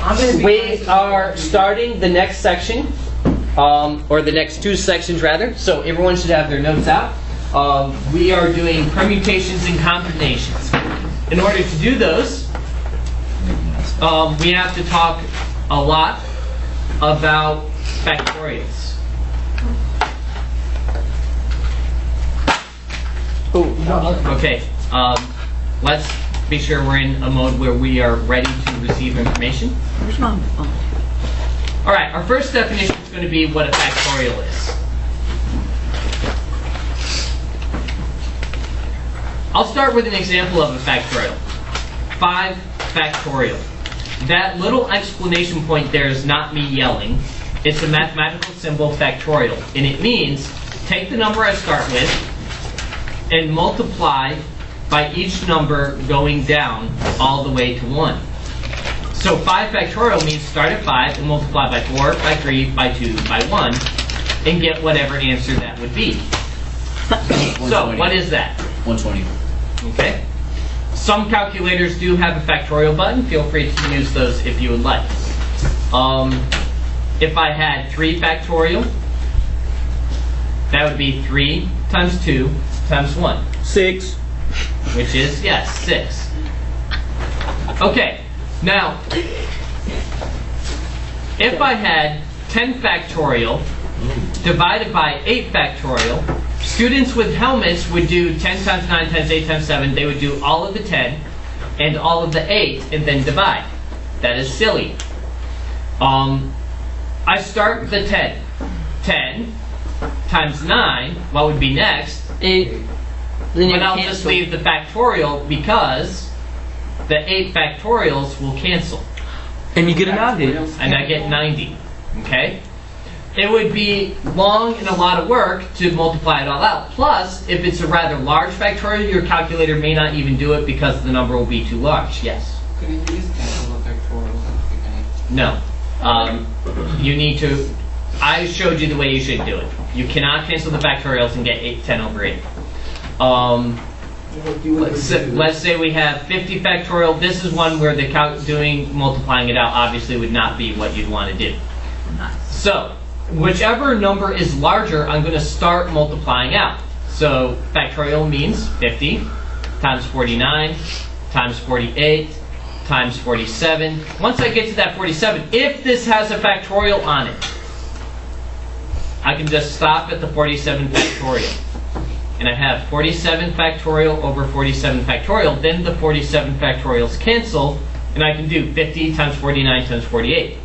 We are starting the next section, or the next two sections rather, so everyone should have their notes out. We are doing permutations and combinations. In order to do those, we have to talk a lot about factorials. Okay, let's be sure we're in a mode where we are ready to receive information. All right, our first definition is going to be what a factorial is. I'll start with an example of a factorial. 5 factorial. That little exclamation point there is not me yelling. It's a mathematical symbol, factorial. And it means take the number I start with and multiply by each number going down all the way to 1. So 5 factorial means start at 5 and multiply by 4, by 3, by 2, by 1, and get whatever answer that would be. So what is that? 120. Okay. Some calculators do have a factorial button. Feel free to use those if you would like. If I had 3 factorial, that would be 3 times 2 times 1. 6. Which is, yes, 6. Okay, now, if I had 10 factorial divided by 8 factorial, students with helmets would do 10 times 9 times 8 times 7. They would do all of the 10 and all of the 8 and then divide. That is silly. I start with the 10. 10 times 9, what would be next? 8. But I'll just leave the factorial because the 8 factorials will cancel. And you get a 90. And I get 90. Okay? It would be long and a lot of work to multiply it all out. Plus, if it's a rather large factorial, your calculator may not even do it because the number will be too large. Yes? Could you please cancel the factorials at the beginning? No. You need to... I showed you the way you should do it. You cannot cancel the factorials and get 10 over 8. Let's say we have 50 factorial. This is one where the multiplying it out obviously would not be what you'd want to do. So, whichever number is larger, I'm going to start multiplying out. So, factorial means 50 times 49 times 48 times 47. Once I get to that 47, if this has a factorial on it, I can just stop at the 47 factorial. And I have 47 factorial over 47 factorial. Then the 47 factorials cancel, and I can do 50 times 49 times 48.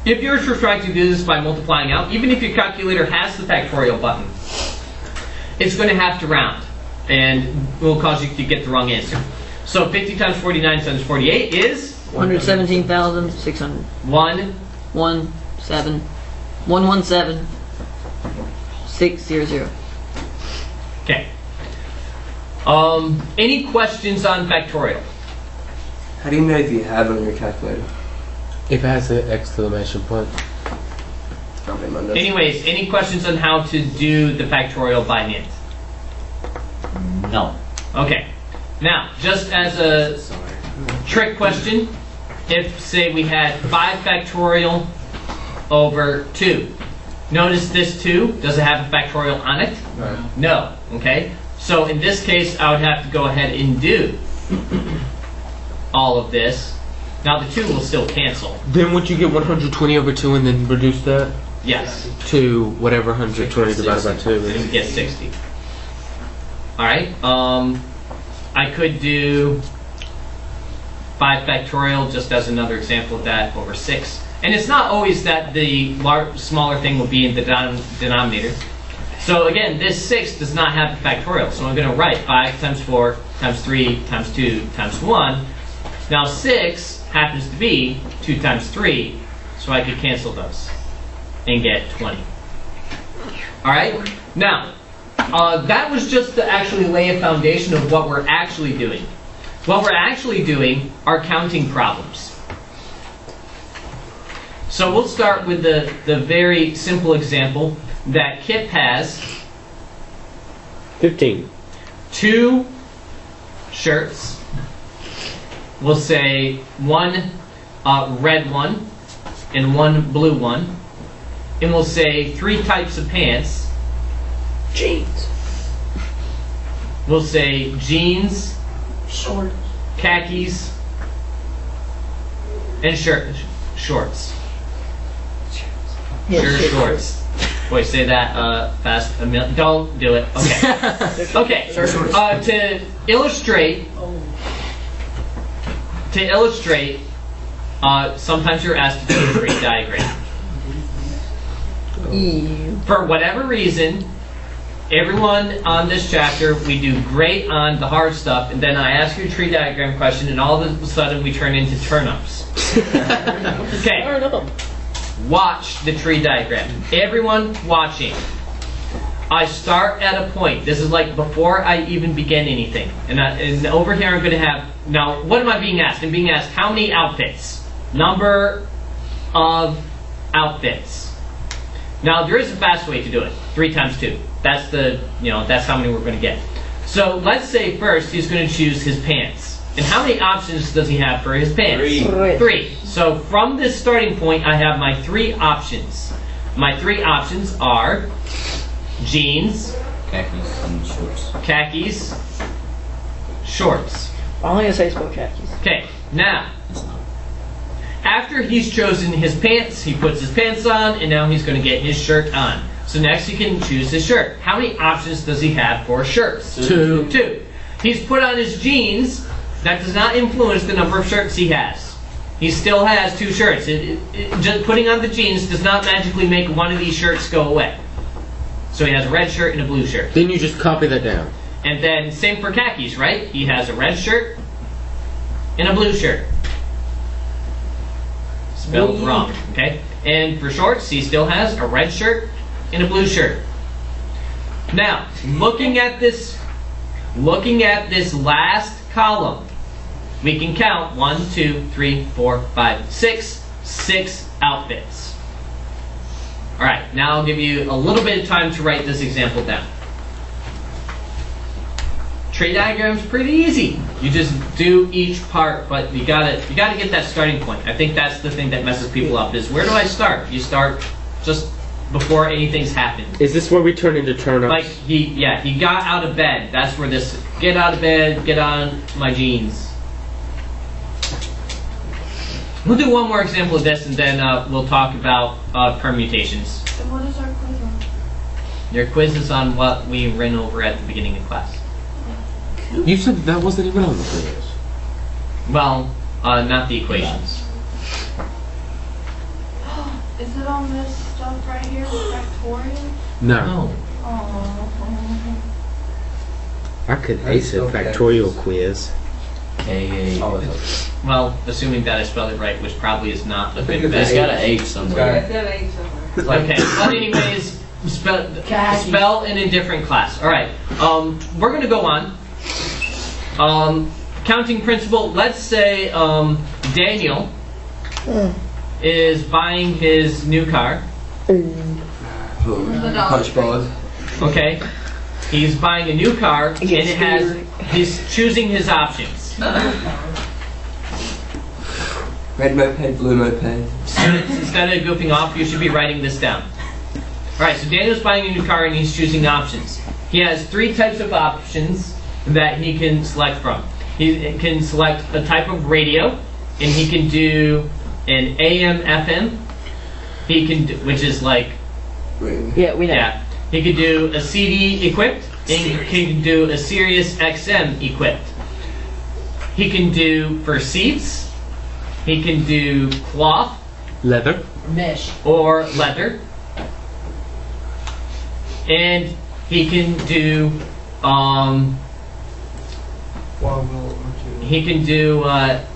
If you're just trying to do this by multiplying out, even if your calculator has the factorial button, it's going to have to round, and it will cause you to get the wrong answer. So 50 times 49 times 48 is? 117,600. 117. 600. Okay. Any questions on factorial? How do you know if you have it on your calculator? If it has an exclamation point. Anyways, any questions on how to do the factorial by hand? No. Okay. Now, just as a trick question, if, say, we had 5 factorial over 2. Notice this 2, does it have a factorial on it? No. Okay? So in this case, I would have to go ahead and do all of this. Now the 2 will still cancel. Then would you get 120 over 2 and then reduce that? Yes. To whatever 120 divided by 2 And is? you get 60. Alright. I could do 5 factorial just as another example of that over 6. And it's not always that the smaller thing will be in the denominator. So again, this 6 does not have a factorial. So I'm going to write 5 times 4 times 3 times 2 times 1. Now 6 happens to be 2 times 3, so I could cancel those and get 20. Alright? Now, that was just to actually lay a foundation of what we're actually doing. What we're actually doing are counting problems. So we'll start with the very simple example that Kip has 15. 2 shirts. We'll say one red one and one blue one. And we'll say 3 types of pants. Jeans. We'll say jeans, Short. khakis, and shorts. Shorts. Boy, say that fast a million. Don't do it. Okay. Okay. To illustrate, sometimes you're asked to do a tree diagram. For whatever reason, everyone on this chapter, we do great on the hard stuff, and then I ask you a tree diagram question, and all of a sudden we turn into turnips. Okay. Watch the tree diagram. Everyone watching. I start at a point. This is like before I even begin anything. And over here I'm going to have, now what am I being asked? I'm being asked how many outfits? Number of outfits. Now there is a fast way to do it. 3 times 2. That's that's how many we're going to get. So let's say first he's going to choose his pants. And how many options does he have for his pants? 3. So from this starting point, I have my 3 options. My 3 options are jeans, Khakis and shorts. khakis, shorts. I'm only gonna say sport khakis. Okay, now, after he's chosen his pants, he puts his pants on, and now he's going to get his shirt on. So next he can choose his shirt. How many options does he have for shirts? 2. 2. He's put on his jeans. That does not influence the number of shirts he has. He still has 2 shirts. Just putting on the jeans does not magically make one of these shirts go away. So he has a red shirt and a blue shirt. Then you just copy that down. And then same for khakis, right? He has a red shirt and a blue shirt. Spelled wrong, okay? And for shorts, he still has a red shirt and a blue shirt. Now, looking at this last column, we can count 1, 2, 3, 4, 5, 6 outfits. All right, now I'll give you a little bit of time to write this example down. Tree diagram's pretty easy. You just do each part, but you gotta get that starting point. I think that's the thing that messes people up is where do I start? You start just before anything's happened. Is this where we turn into turnips? Like he got out of bed. That's where this get out of bed, get on my jeans. We'll do one more example of this and then we'll talk about permutations. And what is our quiz on? Your quiz is on what we ran over at the beginning of class. You said that wasn't even on the quiz. Well, not the equations. Is it on this stuff right here, factorial? No. Oh. I could ace a factorial quiz. Well, assuming that I spelled it right, which probably is not a good It's bet. got an H somewhere. Okay, but anyways, spell in a different class. All right, we're going to go on. Counting principle, let's say Daniel is buying his new car. Punch board. Okay, he's buying a new car and it has, he's choosing his options. Red moped, blue moped. Instead of goofing off, you should be writing this down. Alright, so Daniel's buying a new car and he's choosing options. He has 3 types of options that he can select from. He can select a type of radio, and he can do an AM, FM. He can do, which is like, Yeah, we know. yeah. He could do a CD equipped, and he can do a Sirius XM equipped. He can do for seats. He can do cloth Leather. or leather, and he can do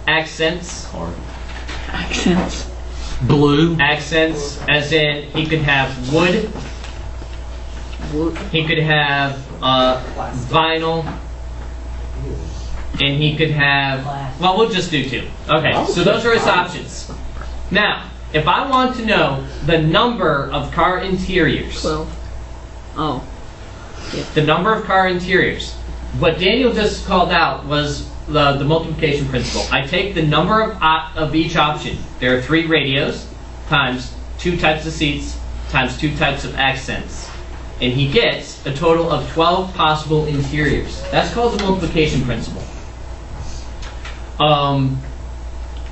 accents. Accents. Blue. Accents, as in he could have wood. He could have vinyl. And he could have, well, we'll just do 2. Okay, so those are his options. Now, if I want to know the number of car interiors, 12. Oh. the number of car interiors, what Daniel just called out was the multiplication principle. I take the number of each option. There are 3 radios times 2 types of seats times 2 types of accents. And he gets a total of 12 possible interiors. That's called the multiplication principle.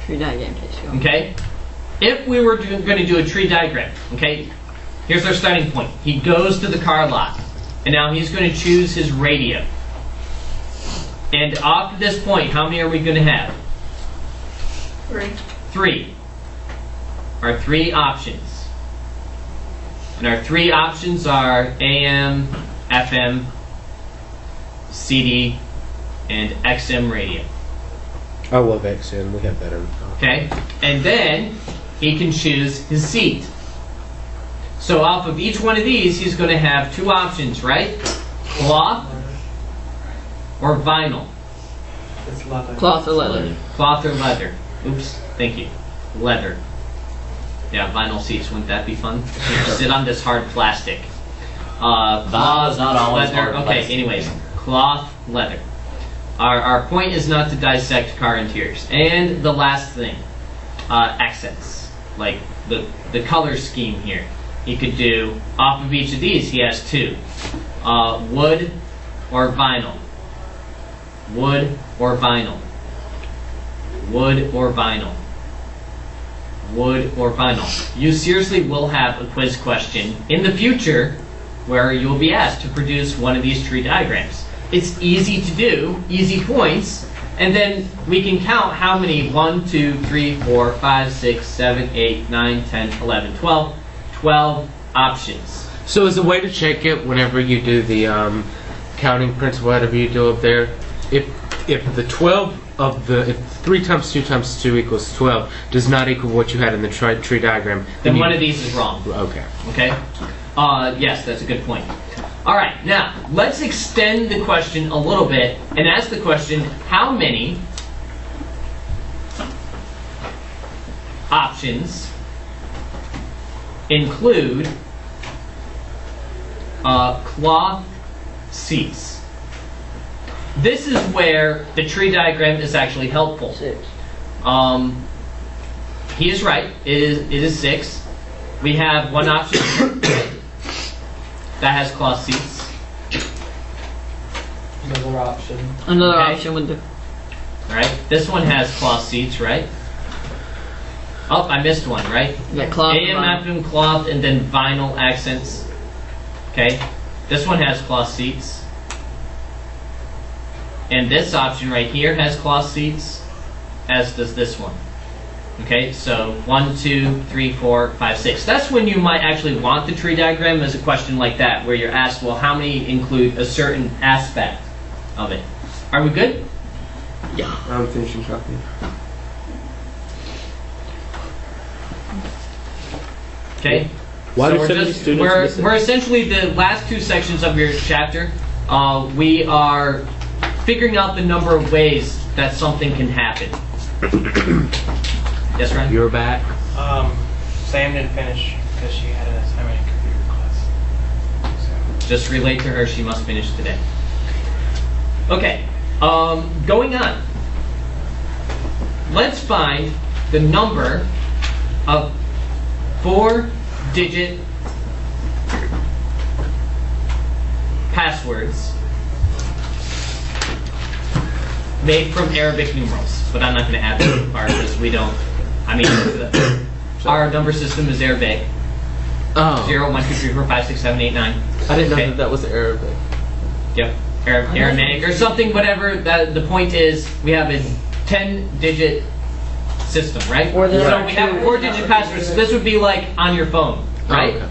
Tree diagram takes you. Okay? If we were going to do a tree diagram, okay, here's our starting point. He goes to the car lot, and now he's going to choose his radio. And off to this point, how many are we going to have? 3. 3. Our 3 options. And our 3 options are AM, FM, CD, and XM radio. I love XM. We have that on. Okay? And then he can choose his seat. So off of each one of these, he's going to have 2 options, right? Cloth or vinyl. Cloth or leather. Cloth or leather. Oops, thank you. Leather. Yeah, vinyl seats, wouldn't that be fun? Here, sit on this hard plastic. Vinyl is not always leather. hard Okay, plastic. anyways, cloth, leather. Our point is not to dissect car interiors. And the last thing, accents. Like the color scheme here. He could do, off of each of these, he has 2. Wood or vinyl. Wood or vinyl. Wood or vinyl. Wood or vinyl. You seriously will have a quiz question in the future where you'll be asked to produce one of these tree diagrams. It's easy to do, easy points, and then we can count how many 1, 2, 3, 4, 5, 6, 7, 8, 9, 10, 11, 12. 12 options. So is the way to check it whenever you do the counting principle, whatever you do up there, if the 12 of the, if 3 times 2 times 2 equals 12 does not equal what you had in the tree diagram, Then you, one of these is wrong. okay. Okay? Yes, that's a good point. All right, now let's extend the question a little bit and ask the question, how many options include cloth seats? This is where the tree diagram is actually helpful. 6. He is right. It is 6. We have one option that has cloth seats. Another option. Another Okay. option with the All right. This one has cloth seats, right? Oh, I missed one, right? that cloth. AM, FM, cloth, and then vinyl accents. Okay. This one has cloth seats. And this option right here has cloth seats, as does this one. Okay, so 1, 2, 3, 4, 5, 6. That's when you might actually want the tree diagram as a question like that, where you're asked, well, how many include a certain aspect of it? Are we good? I'm finishing copying. Okay. Why So do we're so many just- students we're, miss it? we're essentially the last 2 sections of your chapter. We are figuring out the number of ways that something can happen. Yes, Ryan? You're back. Sam didn't finish because she had an assignment in computer class. So. Just relate to her, she must finish today. Okay, going on. Let's find the number of 4-digit passwords made from Arabic numerals. But I'm not going to add that part because we don't, I mean, our number system is Arabic. Oh. 0, 1, 2, 3, 4, 5, 6, 7, 8, 9. I didn't know Okay. that was Arabic. Yep, Aramaic or something, whatever. The point is, we have a 10-digit system, right? Or there so are we have a 2 4-digit password. So this would be like on your phone, right? Oh,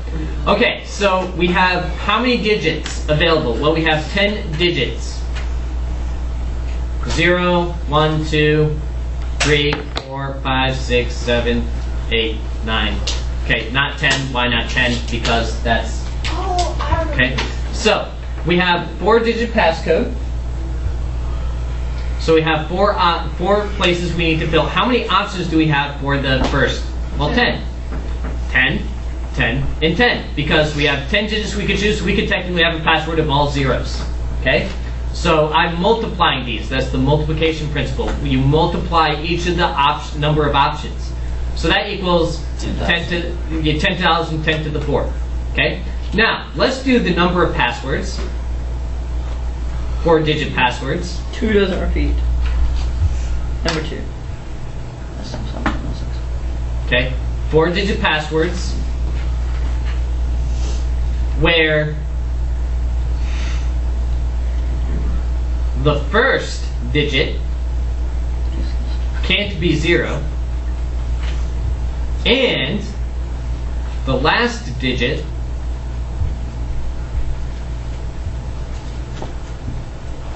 Okay, so we have how many digits available? Well, we have 10 digits. 0, 1, 2, 3, 4, 5, 6, 7, 8, 9. Okay, not 10. Why not 10? Because that's Oh, I remember. okay. So we have 4-digit passcode. So we have 4 places we need to fill. How many options do we have for the first? Well, 10. 10, 10, and 10. Because we have 10 digits we could choose, so we could technically have a password of all zeros. Okay? So I'm multiplying these. That's the multiplication principle. You multiply each of the number of options. So that equals 10,000, 10 to the 4th. Okay? Now, let's do the number of passwords. 4-digit passwords. 2 doesn't repeat. Number 2. Okay? 4-digit passwords where the first digit can't be 0 and the last digit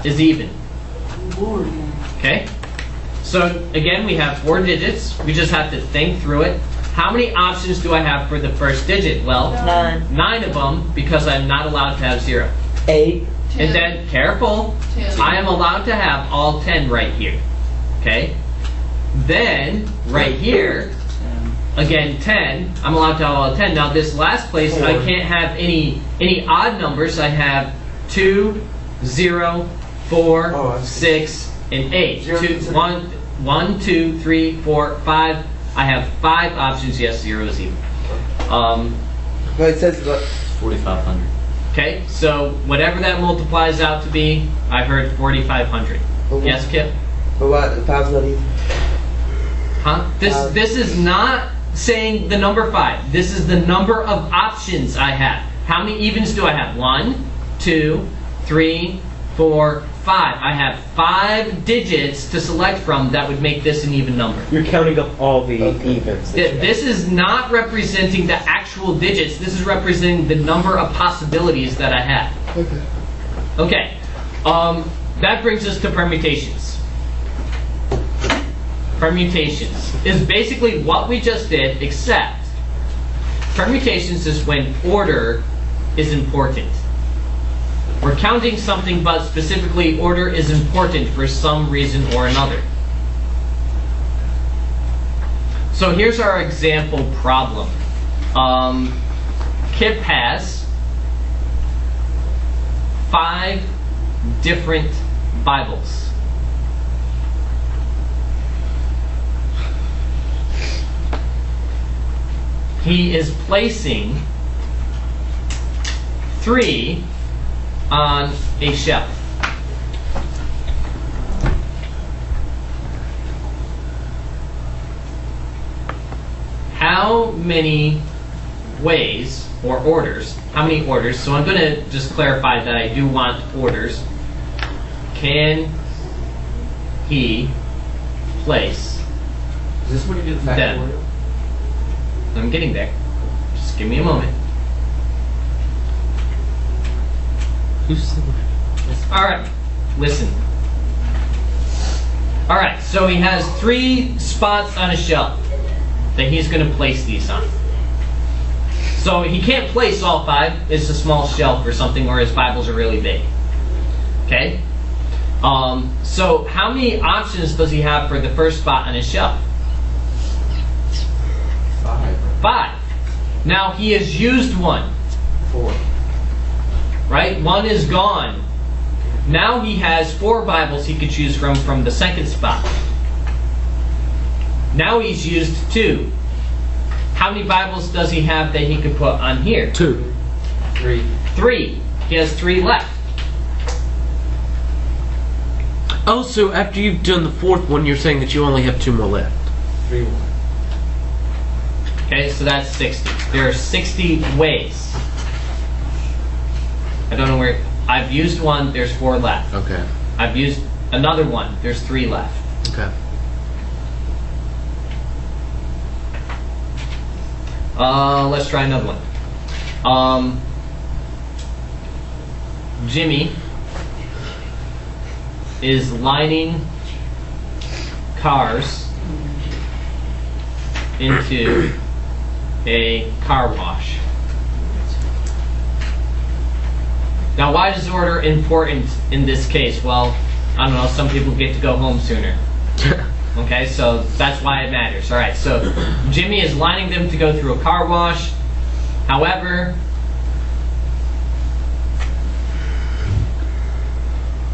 is even. Okay? So again, we have 4 digits. We just have to think through it. How many options do I have for the first digit? Well, 9. 9 of them, because I'm not allowed to have 0. 8. And then, careful, 10. I am allowed to have all 10 right here. Okay? Then, right here, again 10, I'm allowed to have all 10. Now this last place, I can't have any odd numbers. I have 2, 0, 4, 6, and 8. 1, 2, 3, 4, 5. I have 5 options. Yes, 0 is even. But it says what? 4,500. Okay, so whatever that multiplies out to be, I heard 4,500. Yes, Kip? But what? The 5's not even. Huh? This is not saying the number 5. This is the number of options I have. How many evens do I have? 1, 2, 3, 4, 5. I have 5 digits to select from that would make this an even number. You're counting up all the evens. This is not representing the actual digits. This is representing the number of possibilities that I have. Okay. Okay. That brings us to permutations. Permutations is basically what we just did, except permutations is when order is important. We're counting something, but specifically order is important for some reason or another. So here's our example problem. Kip has 5 different Bibles. He is placing 3 on a shelf. How many ways or orders? How many orders? So I'm going to just clarify that I do want orders. Can he place Is this what you did the them? factorial? I'm getting there. Just give me a moment. Alright, listen. Alright, so he has 3 spots on a shelf that he's going to place these on. So he can't place all 5. It's a small shelf or something, or his Bibles are really big. Okay? So how many options does he have for the first spot on his shelf? 5. Now he has used 1. 4. Right? 1 is gone. Now he has 4 Bibles he could choose from the second spot. Now he's used 2. How many Bibles does he have that he could put on here? 2. 3. 3. He has 3 left. Oh, so after you've done the 4th one, you're saying that you only have 2 more left. 3. 1. Okay, so that's 60. There are 60 ways. I don't know where. I've used 1, there's 4 left. Okay. I've used another 1, there's 3 left. Okay. Let's try another one. Jimmy is lining cars into a car wash. Now, why is order important in this case? Well, I don't know, some people get to go home sooner. Okay, so that's why it matters. All right, so Jimmy is lining them to go through a car wash. However,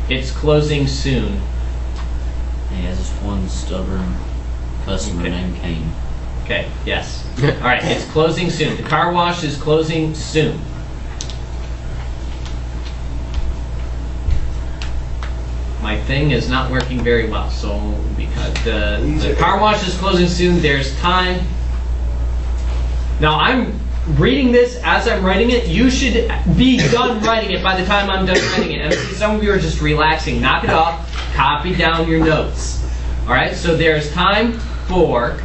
It's closing soon. He has this one stubborn customer Okay. named Kane. Okay, yes. All right, it's closing soon. The car wash is closing soon. My thing is not working very well, so because the car wash is closing soon, there's time. Now I'm reading this as I'm writing it. You should be done writing it by the time I'm done writing it. And I see some of you are just relaxing. Knock it off. Copy down your notes. All right, so there's time for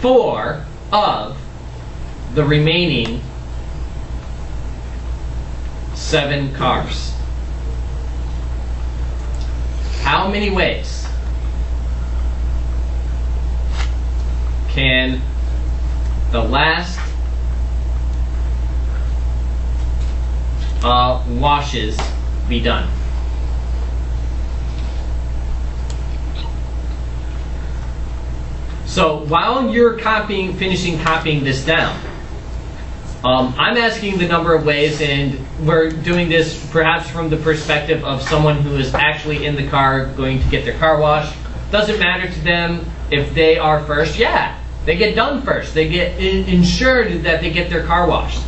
four of the remaining 7 cars. How many ways can the last washes be done? So while you're finishing copying this down, I'm asking the number of ways, and we're doing this perhaps from the perspective of someone who is actually in the car going to get their car washed. Doesn't matter to them if they are first. Yeah, they get done first. They get ensured that they get their car washed.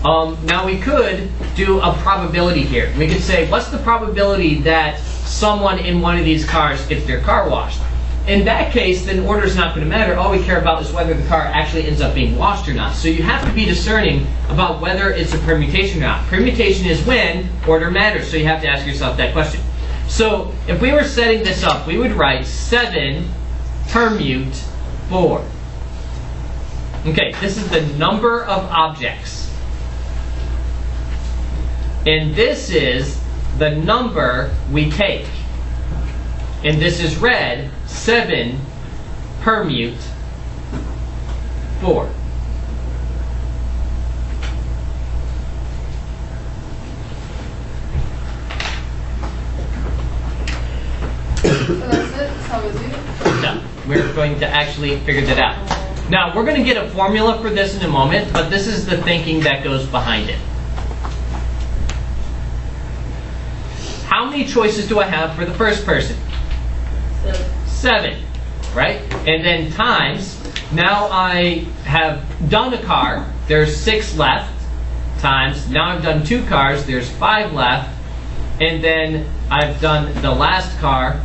Now we could do a probability here. We could say, what's the probability that someone in one of these cars gets their car washed? In that case, then order is not going to matter. All we care about is whether the car actually ends up being washed or not. So you have to be discerning about whether it's a permutation or not. Permutation is when order matters, so you have to ask yourself that question. So if we were setting this up, we would write 7 permute 4. Okay, this is the number of objects. And this is the number we take. And this is read 7 permute 4. So that's it? That's how we do it? No, we're going to actually figure that out. Now, we're going to get a formula for this in a moment, but this is the thinking that goes behind it. How many choices do I have for the first person? 7, right? And then times, now I have done a car, there's 6 left, times, now I've done 2 cars, there's 5 left, and then I've done the last car,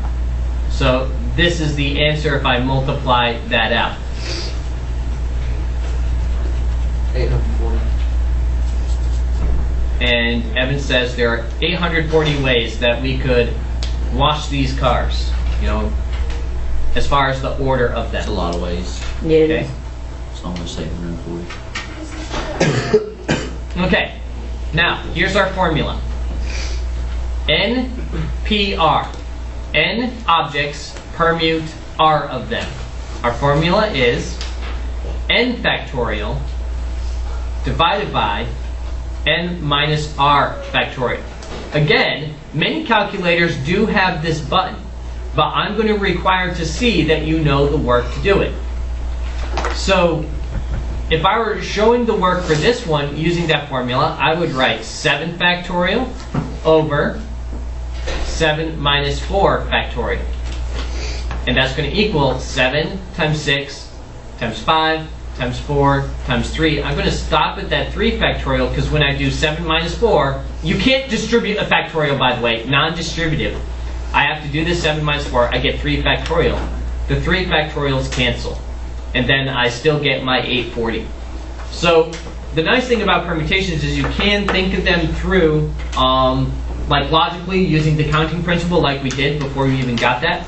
so this is the answer if I multiply that out. 840. And Evan says there are 840 ways that we could wash these cars, you know, as far as the order of That's a them. lot of ways. Yeah, it Okay. is. It's almost 840. Okay, now here's our formula. NPR. N objects permute R of them. Our formula is N factorial divided by N minus R factorial. Again, many calculators do have this button, but I'm going to require to see that you know the work to do it. So if I were showing the work for this one using that formula, I would write 7 factorial over 7 minus 4 factorial. And that's going to equal 7 times 6 times 5 times 4 times 3. I'm going to stop at that 3 factorial because when I do 7 minus 4, you can't distribute a factorial, by the way, non-distributive. I have to do this 7 minus 4, I get 3 factorial. The 3 factorials cancel. And then I still get my 840. So the nice thing about permutations is you can think of them through, like logically using the counting principle like we did before we even got that.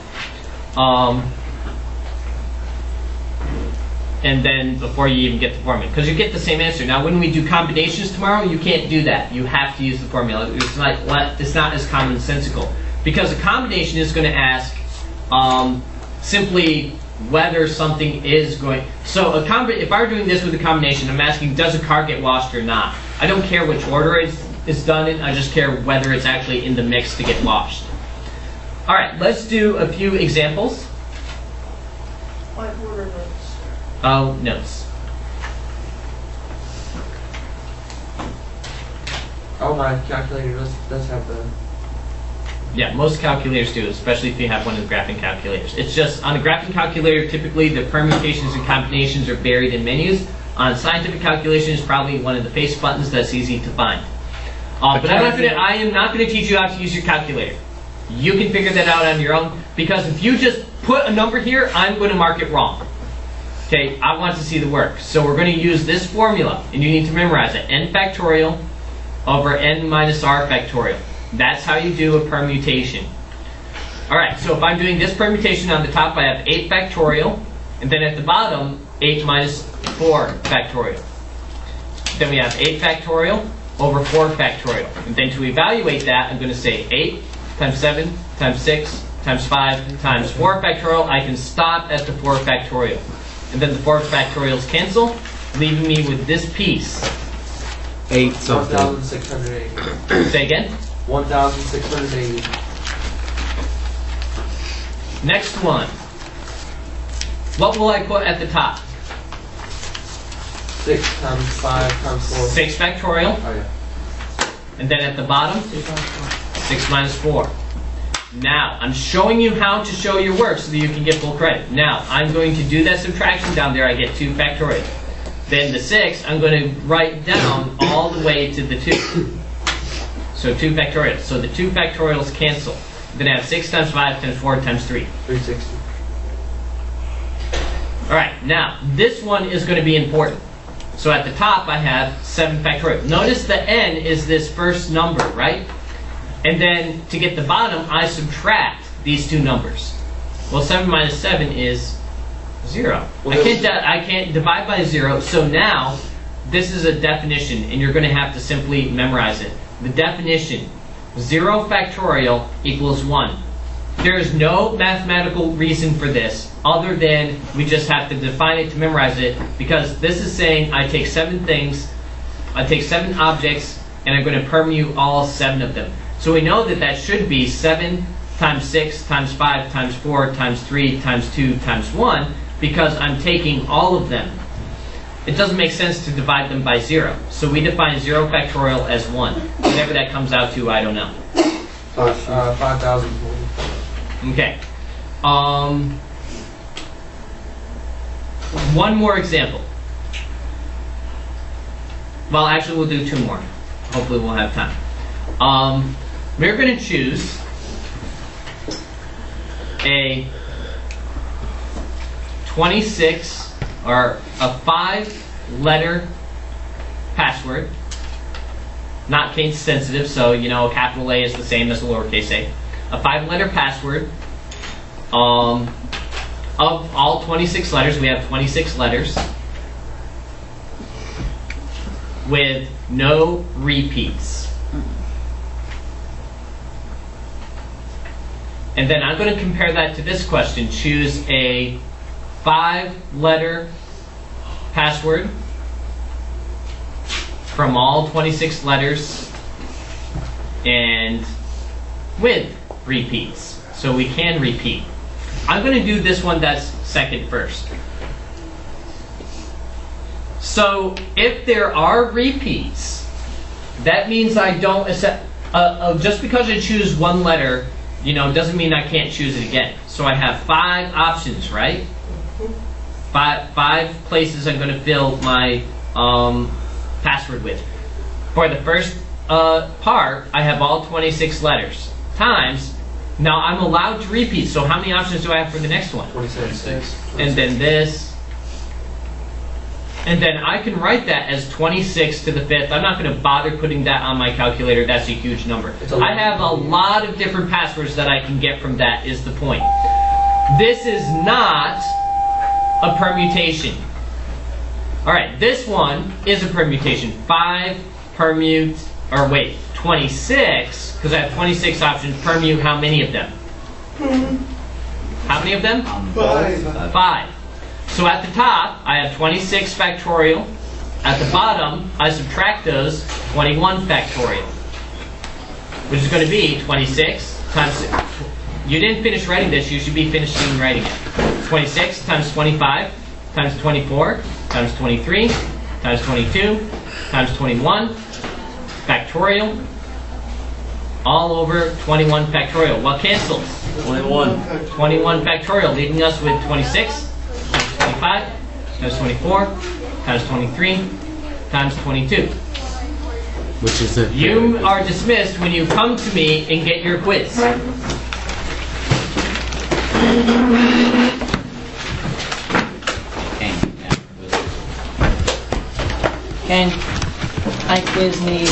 And then before you even get the formula, because you get the same answer. Now, when we do combinations tomorrow, you can't do that. You have to use the formula. It's not as commonsensical, because a combination is going to ask simply whether something is going. So if I were doing this with a combination, I'm asking, does a car get washed or not? I don't care which order it's done in. I just care whether it's actually in the mix to get washed. All right, let's do a few examples. Like order notes. Oh, notes. Oh, my calculator does have the. Yeah, most calculators do, especially if you have one of the graphing calculators. It's just, on a graphing calculator, typically the permutations and combinations are buried in menus. On scientific calculation, it's probably one of the face buttons that's easy to find. But I am not going to teach you how to use your calculator. You can figure that out on your own, because if you just put a number here, I'm going to mark it wrong. Okay, I want to see the work. So we're going to use this formula, and you need to memorize it. N factorial over n minus r factorial. That's how you do a permutation. Alright, so if I'm doing this permutation on the top, I have 8 factorial, and then at the bottom, 8 minus 4 factorial. Then we have 8 factorial over 4 factorial. And then to evaluate that, I'm going to say 8 times 7 times 6 times 5 times 4 factorial. I can stop at the 4 factorial. And then the 4 factorials cancel, leaving me with this piece. 8 something. 1,680. Say again? 1,680. Next one. What will I put at the top? 6 times 5 times 4. 6 factorial. Oh, yeah. And then at the bottom, 6 minus 4. Now, I'm showing you how to show your work so that you can get full credit. Now, I'm going to do that subtraction down there. I get 2 factorial. Then the 6, I'm going to write down all the way to the 2. So 2 factorial. So the 2 factorials cancel. Then I have 6 times 5 times 4 times 3. 360. Alright, now, this one is going to be important. So at the top, I have 7 factorial. Notice the n is this first number, right? And then to get the bottom, I subtract these two numbers. Well, 7 minus 7 is 0. Well, I can't divide by 0, so now this is a definition, and you're going to have to simply memorize it. The definition, 0 factorial equals 1. There is no mathematical reason for this other than we just have to define it to memorize it, because this is saying I take 7 things, I take 7 objects, and I'm going to permute all 7 of them. So we know that that should be 7 times 6 times 5 times 4 times 3 times 2 times 1, because I'm taking all of them. It doesn't make sense to divide them by 0. So we define 0 factorial as 1. Whatever that comes out to, I don't know. 5,040. Okay. One more example. Well, actually, we'll do 2 more. Hopefully, we'll have time. We're going to choose a 26 or a 5-letter password. Not case sensitive, so you know a capital A is the same as a lowercase a. A 5-letter password. Of all 26 letters, we have 26 letters with no repeats. And then I'm going to compare that to this question. Choose a 5-letter password from all 26 letters and with repeats. So we can repeat. I'm going to do this one that's second first. So if there are repeats, that means I don't accept, just because I choose 1 letter, you know, doesn't mean I can't choose it again. So I have 5 options, right? Five places I'm going to fill my password with. For the first part, I have all 26 letters. Times, now I'm allowed to repeat, so how many options do I have for the next one? 26. And then this. And then I can write that as 26 to the 5th. I'm not going to bother putting that on my calculator. That's a huge number. I have a lot of different passwords that I can get from that, is the point. This is not a permutation. Alright, this one is a permutation. 26, because I have 26 options, permute how many of them? How many of them? 5. So at the top, I have 26 factorial. At the bottom, I subtract those, 21 factorial. Which is going to be 26 times... You didn't finish writing this, you should be finishing writing it. 26 times 25 times 24 times 23 times 22 times 21 factorial, all over 21 factorial. What cancels? 21. 21 factorial, leaving us with 26 times 25 times 24 times 23 times 22. Which is a You are dismissed when you come to me and get your quiz. King. Yeah. Can I quiz need